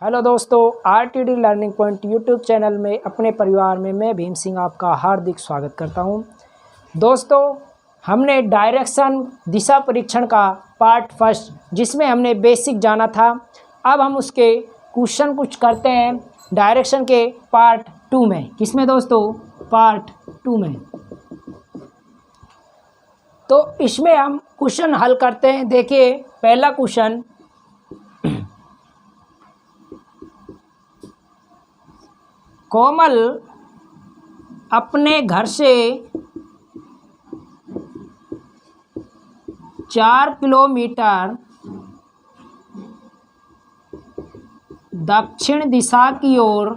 Hello दोस्तों, RTD learning point YouTube channel में अपने परिवार में मैं भीम सिंह आपका हार्दिक स्वागत करता हूं। दोस्तों, हमने डायरेक्शन दिशा परीक्षण का पार्ट फर्स्ट जिसमें हमने बेसिक जाना था, अब हम उसके क्वेश्चन कुछ करते हैं डायरेक्शन के पार्ट टू में। किसमें दोस्तों? पार्ट टू में। तो इसमें हम क्वेश्चन हल करते हैं। देखिए, पहला क्वेश्चन, कोमल अपने घर से 4 किलोमीटर दक्षिण दिशा की ओर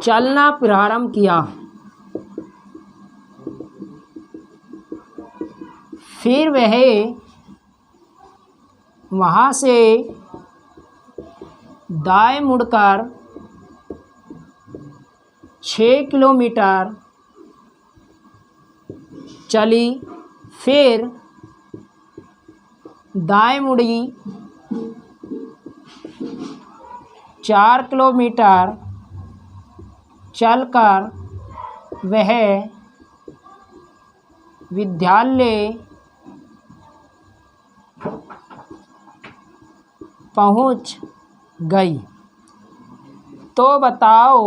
चलना प्रारंभ किया। फिर वह वहाँ से दाएं मुड़कर 6 किलोमीटर चली। फिर दाएं मुड़ी 4 किलोमीटर चलकर वह विद्यालय पहुंच गई। तो बताओ,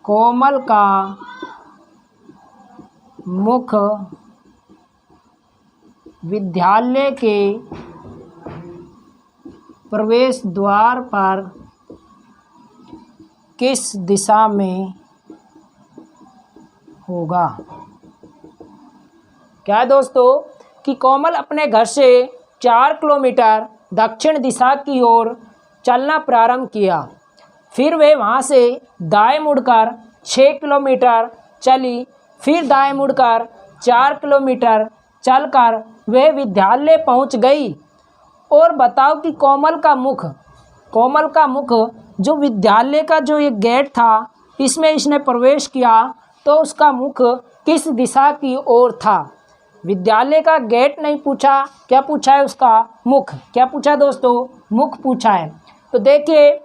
कोमल का मुख विद्यालय के प्रवेश द्वार पर किस दिशा में होगा? क्या है दोस्तों कि कोमल अपने घर से 4 किलोमीटर दक्षिण दिशा की ओर चलना प्रारंभ किया। फिर वे वहाँ से दाएं मुड़कर 6 किलोमीटर चली। फिर दाएं मुड़कर 4 किलोमीटर चलकर वे विद्यालय पहुँच गई। और बताओ कि कोमल का मुख जो विद्यालय का जो एक गेट था, इसमें इसने प्रवेश किया, तो उसका मुख किस दिशा की ओर था? विद्यालय का गेट नहीं पूछा, क्या पूछा है? उसका मुख। क्या पूछा दोस्तों? मुख पूछा है। तो देखिए,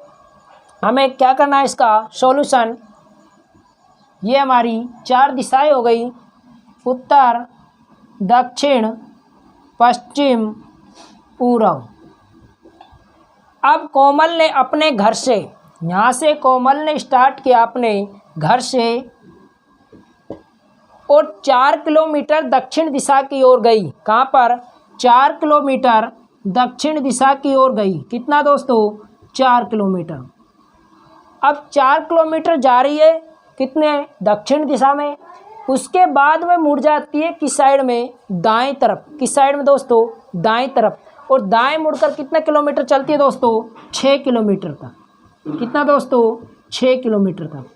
हमें क्या करना है इसका सॉल्यूशन। ये हमारी 4 दिशाएं हो गई: उत्तर, दक्षिण, पश्चिम, पूर्व। अब कोमल ने अपने घर से, यहाँ से कोमल ने स्टार्ट किया अपने घर से और 4 किलोमीटर दक्षिण दिशा की ओर गई। कहाँ पर? 4 किलोमीटर दक्षिण दिशा की ओर गई। कितना दोस्तों? 4 किलोमीटर। अब 4 किलोमीटर जा रही है कितने? दक्षिण दिशा में। उसके बाद में मुड़ जाती है किस साइड में? दाएं तरफ। किस साइड में दोस्तों? दाएं तरफ। और दाएं मुड़कर कितने किलोमीटर चलती है दोस्तों? 6 किलोमीटर तक। कितना दोस्तों? 6 किलोमीटर तक।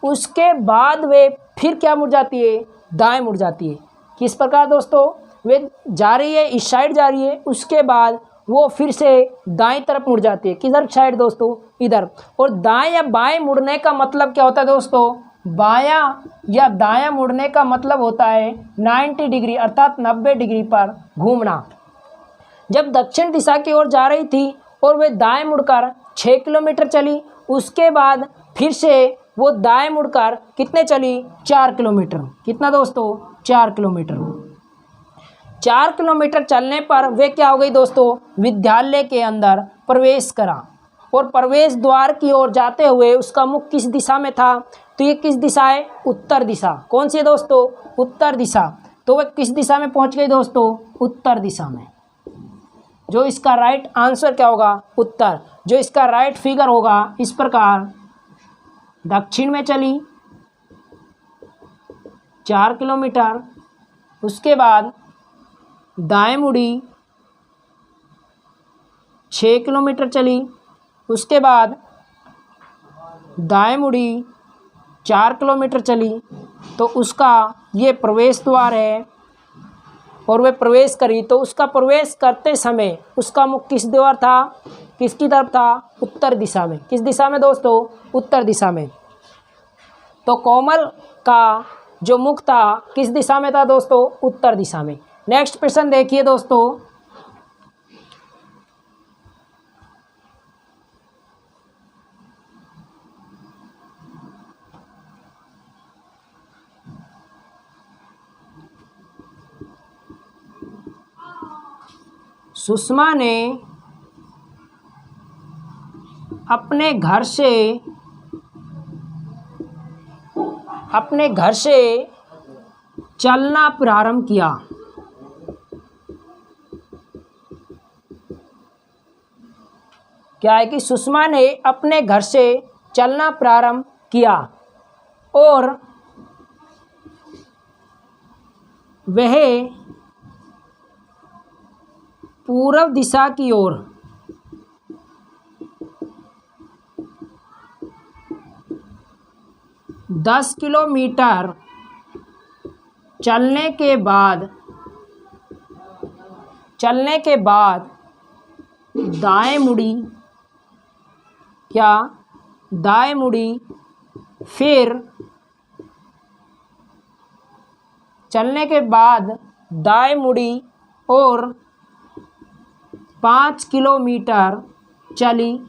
उसके बाद वे फिर क्या मुड़ जाती है? दाएं मुड़ जाती है। किस प्रकार दोस्तों? वे जा रही है, इस साइड जा रही है, उसके बाद वो फिर से दाएं तरफ मुड़ जाती है। किधर साइड दोस्तों? इधर। और दाएं या बाएं मुड़ने का मतलब क्या होता है दोस्तों? बायां या दायां मुड़ने का मतलब होता है 90 डिग्री अर्थात 90 डिग्री पर घूमना। जब दक्षिण दिशा की ओर जा रही थी और वे दाएं मुड़कर 6 किलोमीटर चली, उसके बाद फिर से वो दाएं मुड़कर कितने चली? 4 किलोमीटर। कितना दोस्तों? 4 किलोमीटर। 4 किलोमीटर चलने पर वे क्या हो गई दोस्तों? विद्यालय के अंदर प्रवेश करा। और प्रवेश द्वार की ओर जाते हुए उसका मुख किस दिशा में था? तो ये किस दिशा है? उत्तर दिशा। कौन सी है दोस्तों? उत्तर दिशा। तो वह किस दिशा में पहुंच गई दोस्तों? उत्तर दिशा में। जो इसका राइट आंसर क्या होगा? उत्तर। जो इसका राइट फिगर होगा इस प्रकार: दक्षिण में चली 4 किलोमीटर, उसके बाद दाएं मुड़ी 6 किलोमीटर चली, उसके बाद दाएं मुड़ी 4 किलोमीटर चली। तो उसका ये प्रवेश द्वार है और वे प्रवेश करी। तो उसका प्रवेश करते समय उसका मुख किस द्वार था? किसकी तरफ था? उत्तर दिशा में। किस दिशा में दोस्तों? उत्तर दिशा में। तो कोमल का जो मुख था किस दिशा में था दोस्तों? उत्तर दिशा में। नेक्स्ट प्रश्न देखिए दोस्तों, सुषमा ने अपने घर से चलना प्रारंभ किया। क्या है कि सुषमा ने अपने घर से चलना प्रारंभ किया और वह पूर्व दिशा की ओर 10 किलोमीटर चलने के बाद दाएं मुड़ी। क्या? दाएं मुड़ी। फिर चलने के बाद दाएं मुड़ी और 5 किलोमीटर चली।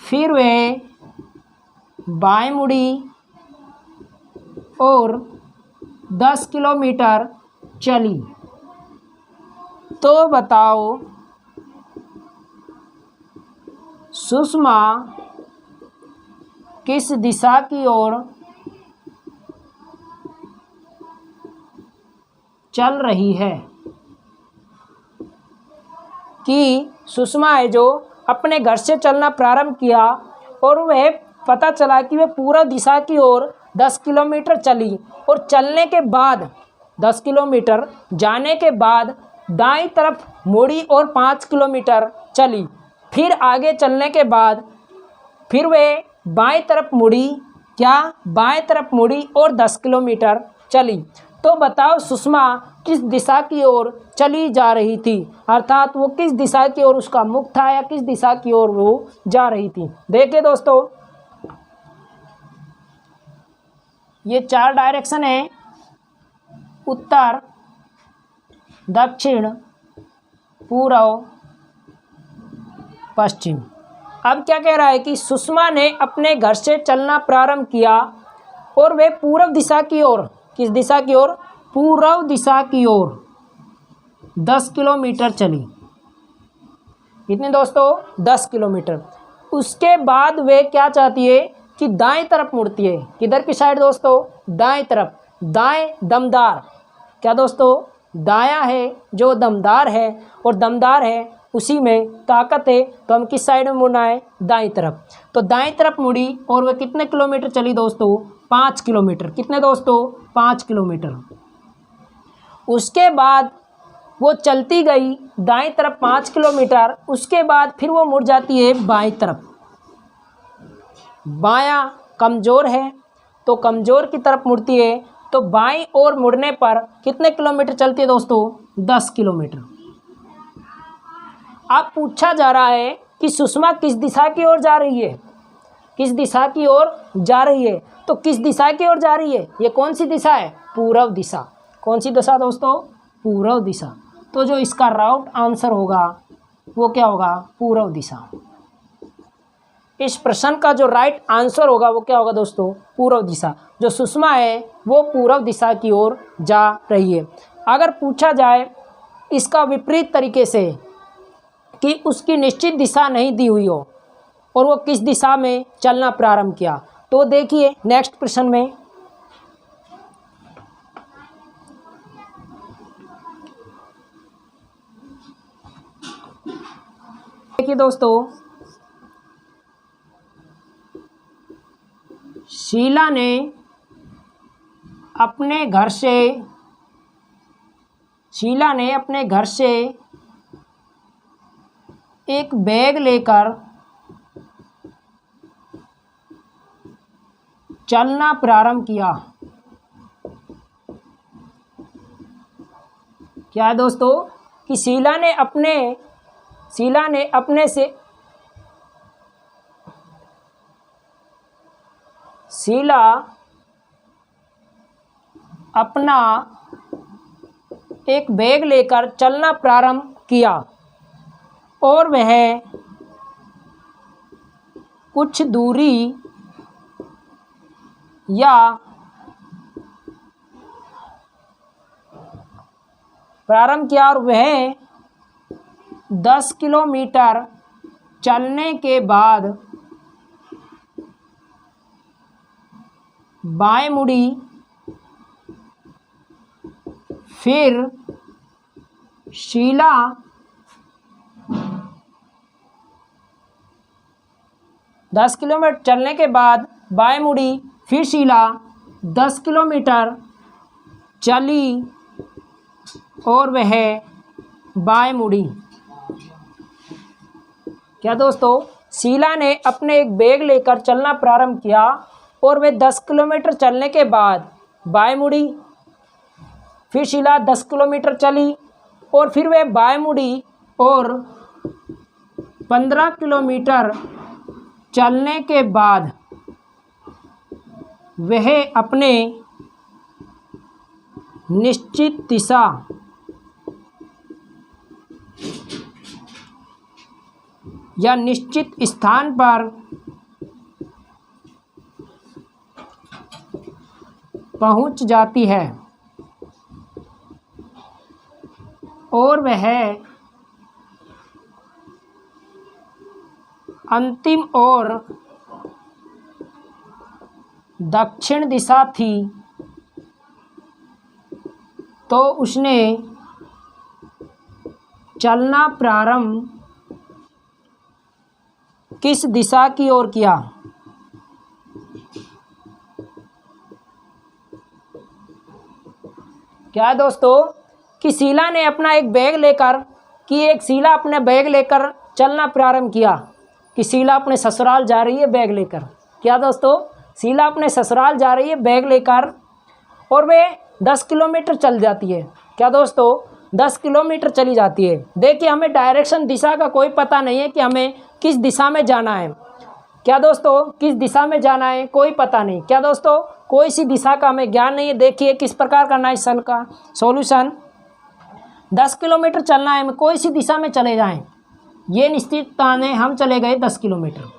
फिर वह बाएं मुड़ी और 10 किलोमीटर चली। तो बताओ सुषमा किस दिशा की ओर चल रही है? कि सुषमा है जो अपने घर से चलना प्रारंभ किया और वह पता चला कि वह पूर्व दिशा की ओर 10 किलोमीटर चली और चलने के बाद 10 किलोमीटर जाने के बाद दाईं तरफ मुड़ी और 5 किलोमीटर चली। फिर आगे चलने के बाद फिर वह बाईं तरफ मुड़ी। क्या? बाईं तरफ मुड़ी और 10 किलोमीटर चली। तो बताओ सुषमा किस दिशा की ओर चली जा रही थी, अर्थात वो किस दिशा की ओर उसका मुख था या किस दिशा की ओर वो जा रही थी। देखिए दोस्तों, ये 4 डायरेक्शन है, उत्तर, दक्षिण, पूर्व, पश्चिम। अब क्या कह रहा है कि सुषमा ने अपने घर से चलना प्रारंभ किया और वे पूर्व दिशा की ओर, किस दिशा की ओर? पूर्व दिशा की ओर 10 किलोमीटर चली। कितने दोस्तों? 10 किलोमीटर। उसके बाद वे क्या चाहती है कि दाएं तरफ मुड़ती है। किधर की साइड दोस्तों? दाएं तरफ। दाएं दमदार। क्या दोस्तों? दायां है जो दमदार है और दमदार है उसी में ताकत है, तो हम किस साइड में मुड़ना है? दाईं तरफ। तो दाईं तरफ मुड़ी और वह कितने किलोमीटर चली दोस्तों? 5 किलोमीटर। कितने दोस्तों? 5 किलोमीटर। उसके बाद वो चलती गई दाईं तरफ 5 किलोमीटर। उसके बाद फिर वो मुड़ जाती है बाईं तरफ। बायां कमज़ोर है तो कमज़ोर की तरफ मुड़ती है। तो बाईं ओर मुड़ने पर कितने किलोमीटर चलती है दोस्तों? 10 किलोमीटर। अब पूछा जा रहा है कि सुषमा किस दिशा की ओर जा रही है? किस दिशा की ओर जा रही है? तो किस दिशा की ओर जा रही है? ये कौन सी दिशा है? पूर्व दिशा। कौन सी दिशा दोस्तों? पूर्व दिशा। तो जो इसका राइट आंसर होगा वो क्या होगा? पूर्व दिशा। इस प्रश्न का जो राइट आंसर होगा वो क्या होगा दोस्तों? पूर्व दिशा। जो सुषमा है वो पूर्व दिशा की ओर जा रही है। अगर पूछा जाए इसका विपरीत तरीके से कि उसकी निश्चित दिशा नहीं दी हुई हो और वो किस दिशा में चलना प्रारंभ किया, तो देखिए नेक्स्ट प्रश्न में। देखिए दोस्तों, शीला ने अपने घर से एक बैग लेकर चलना प्रारंभ किया। क्या है दोस्तों? कि शीला ने अपना एक बैग लेकर चलना प्रारंभ किया और वह कुछ दूरी या प्रारंभ किया और वह 10 किलोमीटर चलने के बाद बाएं मुड़ी, फिर शीला 10 किलोमीटर चलने के बाद बाएं मुड़ी, फिर शीला 10 किलोमीटर चली और वह बाएं मुड़ी। क्या दोस्तों, शीला ने अपने एक बैग लेकर चलना प्रारंभ किया और वह 10 किलोमीटर चलने के बाद बाएं मुड़ी, फिर शीला 10 किलोमीटर चली और फिर वह बाएं मुड़ी और 15 किलोमीटर चलने के बाद वह अपने निश्चित दिशा या निश्चित स्थान पर पहुंच जाती है और वह अंतिम और दक्षिण दिशा थी, तो उसने चलना प्रारंभ किस दिशा की ओर किया? क्या है दोस्तों कि शीला ने अपना एक बैग लेकर शीला अपने बैग लेकर चलना प्रारंभ किया कि शीला अपने ससुराल जा रही है बैग लेकर। क्या दोस्तों, शीला अपने ससुराल जा रही है बैग लेकर और वे 10 किलोमीटर चल जाती है। क्या दोस्तों, 10 किलोमीटर चली जाती है। देखिए, हमें डायरेक्शन दिशा का कोई पता नहीं है कि हमें किस दिशा में जाना है। क्या दोस्तों, किस दिशा में जाना है कोई पता नहीं। क्या दोस्तों, कोई सी दिशा का हमें ज्ञान नहीं है। देखिए किस प्रकार करना है इस सल का सॉल्यूशन। 10 किलोमीटर चलना है, हमें कोई सी दिशा में चले जाएं, ये निश्चित ताने हम चले गए 10 किलोमीटर।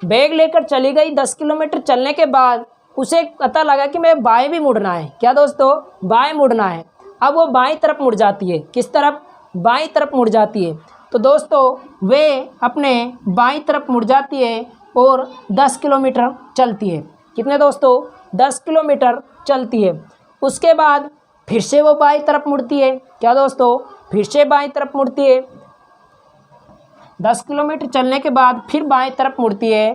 बैग लेकर चली गई। 10 किलोमीटर चलने के बाद उसे पता लगा कि मैं बाएं भी मुड़ना है। क्या दोस्तों, बाएं मुड़ना है। अब वो बाएं तरफ मुड़ जाती है। किस तरफ? बाएं तरफ मुड़ जाती है। तो दोस्तों वे अपने बाईं तरफ मुड़ जाती है और 10 किलोमीटर चलती है। कितने दोस्तों? 10 किलोमीटर चलती है। उसके बाद फिर से वो बाईं तरफ मुड़ती है। क्या दोस्तों? फिर से बाईं तरफ मुड़ती है। 10 किलोमीटर चलने के बाद फिर बाईं तरफ मुड़ती है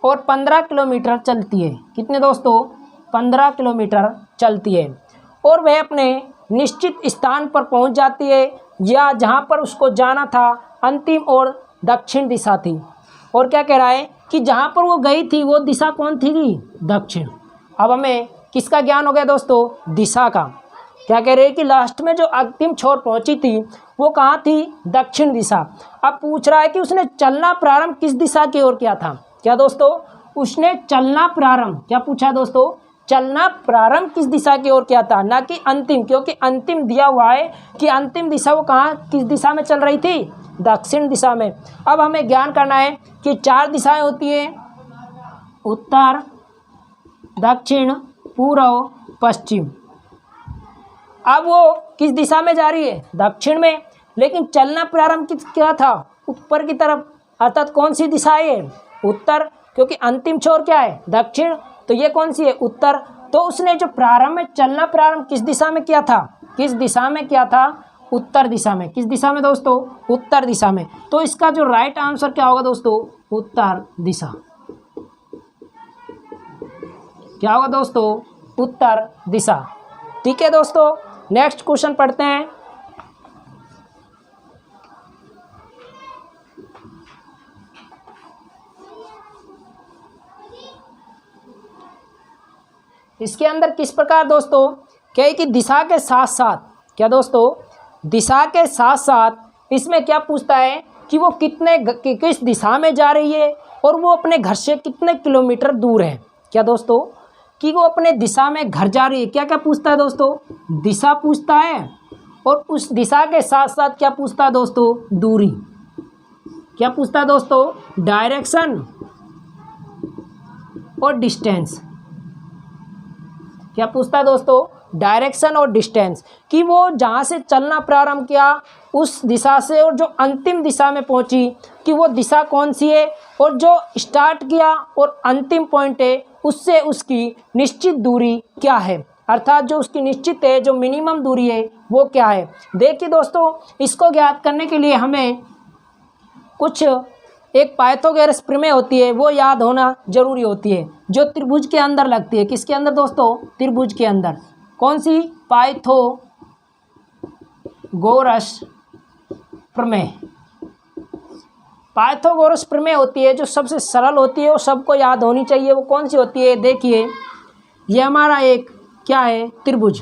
और 15 किलोमीटर चलती है। कितने दोस्तों? 15 किलोमीटर चलती है और वह अपने निश्चित स्थान पर पहुंच जाती है, या जहां पर उसको जाना था अंतिम और दक्षिण दिशा थी। और क्या कह रहा है कि जहां पर वो गई थी वो दिशा कौन थी? दक्षिण। अब हमें किसका ज्ञान हो गया दोस्तों? दिशा का। क्या कह रहे हैं कि लास्ट में जो अंतिम छोर पहुंची थी वो कहाँ थी? दक्षिण दिशा। अब पूछ रहा है कि उसने चलना प्रारंभ किस दिशा की ओर किया था। क्या दोस्तों? उसने चलना प्रारंभ, क्या पूछा दोस्तों? चलना प्रारंभ किस दिशा की ओर किया था, ना कि अंतिम, क्योंकि अंतिम दिया हुआ है कि अंतिम दिशा वो कहाँ किस दिशा में चल रही थी? दक्षिण दिशा में। अब हमें ज्ञान करना है कि 4 दिशाएं होती हैं, उत्तर, दक्षिण, पूर्व, पश्चिम। अब वो किस दिशा में जा रही है? दक्षिण में। लेकिन चलना प्रारंभ किस क्या था? ऊपर की तरफ, अर्थात कौन सी दिशा है? उत्तर, क्योंकि अंतिम छोर क्या है? दक्षिण। तो ये कौन सी है? उत्तर। तो उसने जो प्रारंभ में चलना प्रारंभ किस दिशा में किया था? किस दिशा में किया था? उत्तर दिशा में। किस दिशा में दोस्तों? उत्तर दिशा में। तो इसका जो राइट आंसर क्या होगा दोस्तों? उत्तर दिशा। क्या होगा दोस्तों? उत्तर दिशा। ठीक है दोस्तों, नेक्स्ट क्वेश्चन पढ़ते हैं। इसके अंदर किस प्रकार दोस्तों क्या है कि दिशा के साथ साथ, क्या दोस्तों? दिशा के साथ साथ इसमें क्या पूछता है कि वो किस दिशा में जा रही है और वो अपने घर से कितने किलोमीटर दूर है। क्या दोस्तों? कि वो अपने दिशा में घर जा रही है। क्या क्या पूछता है दोस्तों? दिशा पूछता है, और उस दिशा के साथ साथ क्या पूछता है दोस्तों? दूरी। क्या पूछता है दोस्तों? डायरेक्शन और डिस्टेंस। क्या पूछता है दोस्तों? डायरेक्शन और डिस्टेंस, कि वो जहाँ से चलना प्रारंभ किया उस दिशा से और जो अंतिम दिशा में पहुँची कि वो दिशा कौन सी है, और जो स्टार्ट किया और अंतिम पॉइंट है उससे उसकी निश्चित दूरी क्या है, अर्थात जो उसकी निश्चित है, जो मिनिमम दूरी है वो क्या है। देखिए दोस्तों, इसको ज्ञात करने के लिए हमें कुछ एक पाइथागोरस प्रमेय होती है वो याद होना जरूरी होती है, जो त्रिभुज के अंदर लगती है। किसके अंदर दोस्तों? त्रिभुज के अंदर। कौन सी? पाइथागोरस प्रमेय। पाइथागोरस प्रमेय होती है जो सबसे सरल होती है और सबको याद होनी चाहिए। वो कौन सी होती है? देखिए, ये हमारा एक क्या है? त्रिभुज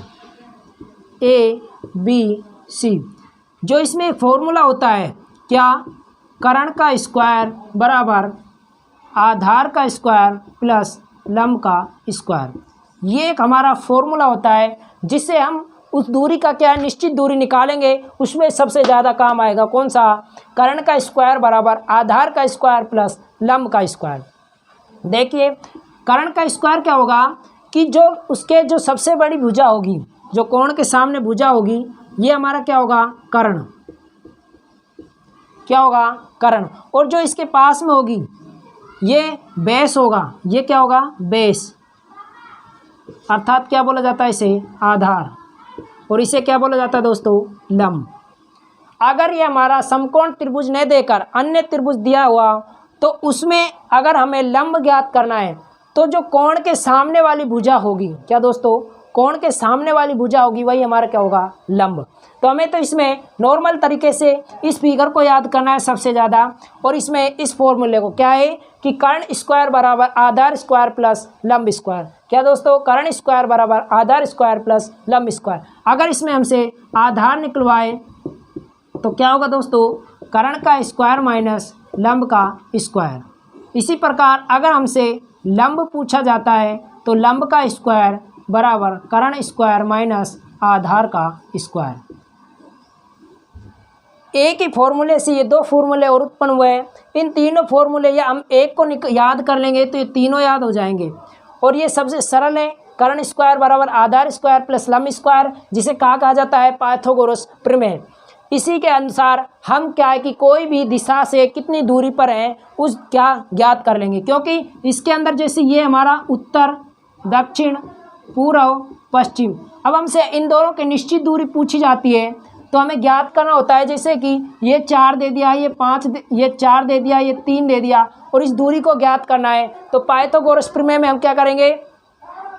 ABC, जो इसमें एक फॉर्मूला होता है क्या? कर्ण का स्क्वायर बराबर आधार का स्क्वायर प्लस लंब का स्क्वायर। ये एक हमारा फॉर्मूला होता है जिससे हम उस दूरी का क्या है? निश्चित दूरी निकालेंगे, उसमें सबसे ज़्यादा काम आएगा कौन सा? कर्ण का स्क्वायर बराबर आधार का स्क्वायर प्लस लंब का स्क्वायर। देखिए, कर्ण का स्क्वायर क्या होगा कि जो उसके जो सबसे बड़ी भुजा होगी, जो कोण के सामने भुजा होगी, ये हमारा क्या होगा? कर्ण। क्या होगा? कर्ण। और जो इसके पास में होगी ये बेस होगा। ये क्या होगा? बेस, अर्थात क्या बोला जाता है इसे? आधार। और इसे क्या बोला जाता है दोस्तों? लंब। अगर ये हमारा समकोण त्रिभुज नहीं देकर अन्य त्रिभुज दिया हुआ तो उसमें अगर हमें लंब ज्ञात करना है तो जो कोण के सामने वाली भुजा होगी, क्या दोस्तों? कोण के सामने वाली भुजा होगी, वही हमारा क्या होगा? लंब। तो हमें तो इसमें नॉर्मल तरीके से इस फिगर को याद करना है सबसे ज़्यादा, और इसमें इस फॉर्मूले को क्या है कि कर्ण स्क्वायर बराबर आधार स्क्वायर प्लस लंब स्क्वायर। क्या दोस्तों? कर्ण स्क्वायर बराबर आधार स्क्वायर प्लस लंब स्क्वायर। अगर इसमें हमसे आधार निकलवाए तो क्या होगा दोस्तों? कर्ण का स्क्वायर माइनस लंब का स्क्वायर। इसी प्रकार अगर हमसे लंब पूछा जाता है तो लंब का स्क्वायर बराबर कर्ण स्क्वायर माइनस आधार का स्क्वायर। एक ही फॉर्मूले से ये दो फॉर्मूले और उत्पन्न हुए हैं। इन तीनों फॉर्मूले या हम एक को याद कर लेंगे तो ये तीनों याद हो जाएंगे, और ये सबसे सरल है। कर्ण स्क्वायर बराबर आधार स्क्वायर प्लस लंब स्क्वायर, जिसे कहा जाता है पाइथागोरस प्रमेय। इसी के अनुसार हम क्या है कि कोई भी दिशा से कितनी दूरी पर है उस क्या ज्ञात कर लेंगे, क्योंकि इसके अंदर जैसे ये हमारा उत्तर, दक्षिण, पूर्व, पश्चिम। अब हमसे इन दोनों की निश्चित दूरी पूछी जाती है तो हमें ज्ञात करना होता है, जैसे कि ये 4 दे दिया, ये 5 ये 4 दे दिया, ये 3 दे दिया, और इस दूरी को ज्ञात करना है। तो पाइथागोरस प्रमेय में हम क्या करेंगे?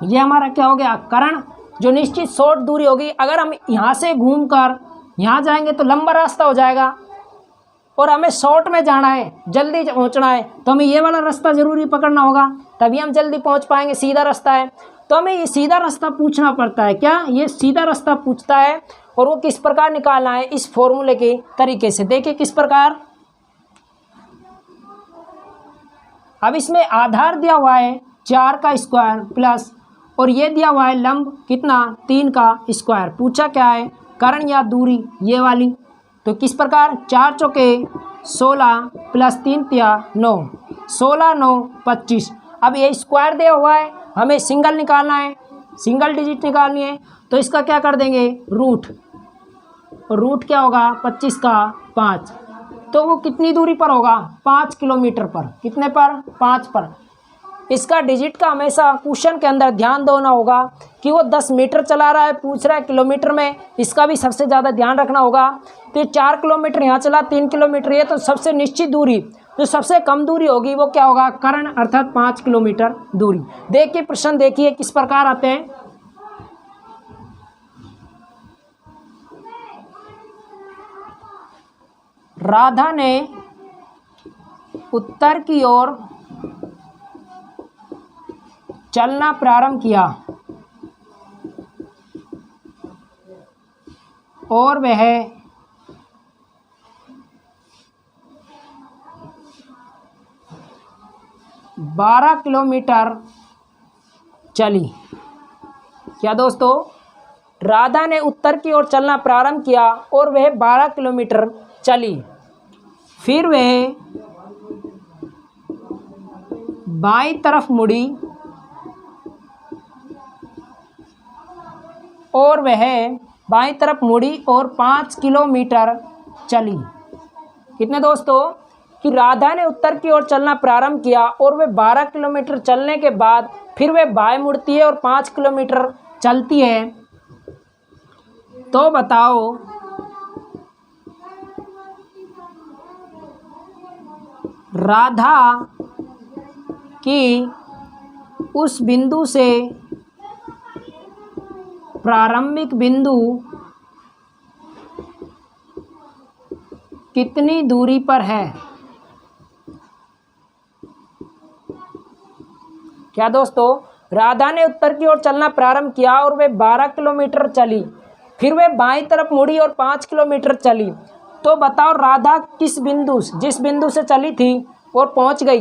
ये हमारा क्या हो गया? कर्ण, जो निश्चित शॉर्ट दूरी होगी। अगर हम यहाँ से घूमकर यहाँ जाएंगे तो लंबा रास्ता हो जाएगा, और हमें शॉर्ट में जाना है, जल्दी पहुँचना है, तो हमें ये वाला रास्ता ज़रूरी पकड़ना होगा, तभी हम जल्दी पहुँच पाएंगे। सीधा रास्ता है तो हमें ये सीधा रास्ता पूछना पड़ता है। क्या? ये सीधा रास्ता पूछता है, और वो किस प्रकार निकालना है? इस फॉर्मूले के तरीके से। देखिए किस प्रकार। अब इसमें आधार दिया हुआ है 4 का स्क्वायर प्लस, और ये दिया हुआ है लंब कितना? 3 का स्क्वायर। पूछा क्या है? कर्ण या दूरी, ये वाली। तो किस प्रकार? 4 चौके 16 प्लस 3 तिया 9, 16 9 25। अब ये स्क्वायर दिया हुआ है, हमें सिंगल निकालना है, सिंगल डिजिट निकालनी है, तो इसका क्या कर देंगे? रूट। और रूट क्या होगा? 25 का 5। तो वो कितनी दूरी पर होगा? 5 किलोमीटर पर। कितने पर? 5 पर। इसका डिजिट का हमेशा क्वेश्चन के अंदर ध्यान देना होगा कि वो 10 मीटर चला रहा है, पूछ रहा है किलोमीटर में, इसका भी सबसे ज़्यादा ध्यान रखना होगा। तो 4 किलोमीटर यहाँ चला, 3 किलोमीटर ये, तो सबसे निश्चित दूरी, जो सबसे कम दूरी होगी वो क्या होगा? कर्ण, अर्थात 5 किलोमीटर दूरी। देखिए प्रश्न, देखिए किस प्रकार आते हैं। राधा ने उत्तर की ओर चलना प्रारंभ किया और वह 12 किलोमीटर चली। क्या दोस्तों, राधा ने उत्तर की ओर चलना प्रारंभ किया और वह 12 किलोमीटर चली। फिर वह बाईं तरफ मुड़ी और 5 किलोमीटर चली। कितने दोस्तों, कि राधा ने उत्तर की ओर चलना प्रारंभ किया और वह 12 किलोमीटर चलने के बाद फिर वह बाएं मुड़ती है और 5 किलोमीटर चलती है। तो बताओ राधा की उस बिंदु से प्रारंभिक बिंदु कितनी दूरी पर है? क्या दोस्तों, राधा ने उत्तर की ओर चलना प्रारंभ किया और वे 12 किलोमीटर चली। फिर वे बाईं तरफ मुड़ी और 5 किलोमीटर चली। तो बताओ राधा जिस बिंदु से चली थी और पहुंच गई,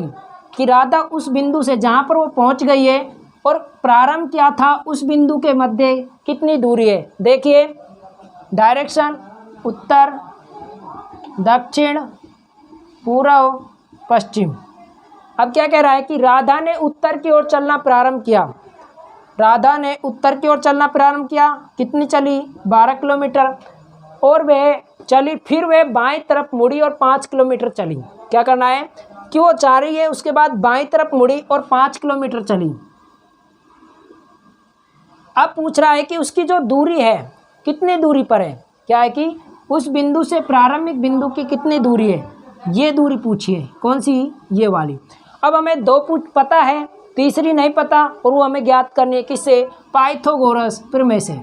कि राधा उस बिंदु से जहां पर वो पहुंच गई है और प्रारंभ किया था उस बिंदु के मध्य कितनी दूरी है? देखिए, डायरेक्शन उत्तर, दक्षिण, पूर्व, पश्चिम। अब क्या कह रहा है कि राधा ने उत्तर की ओर चलना प्रारंभ किया। राधा ने उत्तर की ओर चलना प्रारंभ किया, कितनी चली? 12 किलोमीटर। और वह चली, फिर वह बाईं तरफ मुड़ी और 5 किलोमीटर चली। क्या करना है कि वो चाह रही है, उसके बाद बाईं तरफ मुड़ी और 5 किलोमीटर चली। अब पूछ रहा है कि उसकी जो दूरी है कितनी दूरी पर है। क्या है कि उस बिंदु से प्रारंभिक बिंदु की कितनी दूरी है, ये दूरी पूछिए। कौन सी? ये वाली। अब हमें 2 पता है, तीसरी नहीं पता, और वो हमें ज्ञात करनी है। किससे? पाइथागोरस प्रमेय से।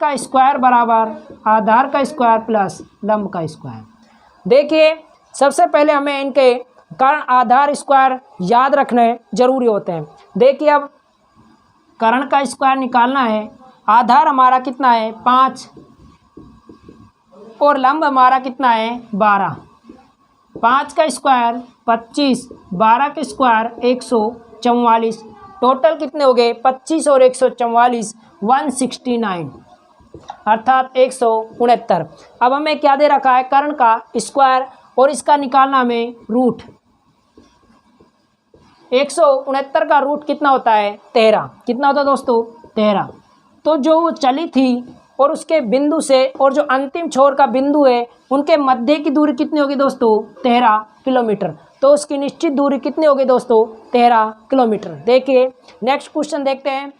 का स्क्वायर बराबर आधार का स्क्वायर प्लस लंब का स्क्वायर। देखिए, सबसे पहले हमें इनके कर्ण आधार स्क्वायर याद रखने जरूरी होते हैं। देखिए, अब कर्ण का स्क्वायर निकालना है। आधार हमारा कितना है? 5 और लंब हमारा कितना है? 12। 5 का स्क्वायर 25, 12 के स्क्वायर 144। टोटल कितने हो गए? 25 और 144, 169, अर्थात 169। अब हमें क्या दे रखा है? कर्ण का स्क्वायर, और इसका निकालना हमें रूट। 169 का रूट कितना होता है? 13। कितना होता है दोस्तों? 13। तो जो वो चली थी और उसके बिंदु से और जो अंतिम छोर का बिंदु है उनके मध्य की दूरी कितनी होगी दोस्तों? 13 किलोमीटर। तो उसकी निश्चित दूरी कितनी होगी दोस्तों? 13 किलोमीटर। देखिए, नेक्स्ट क्वेश्चन देखते हैं।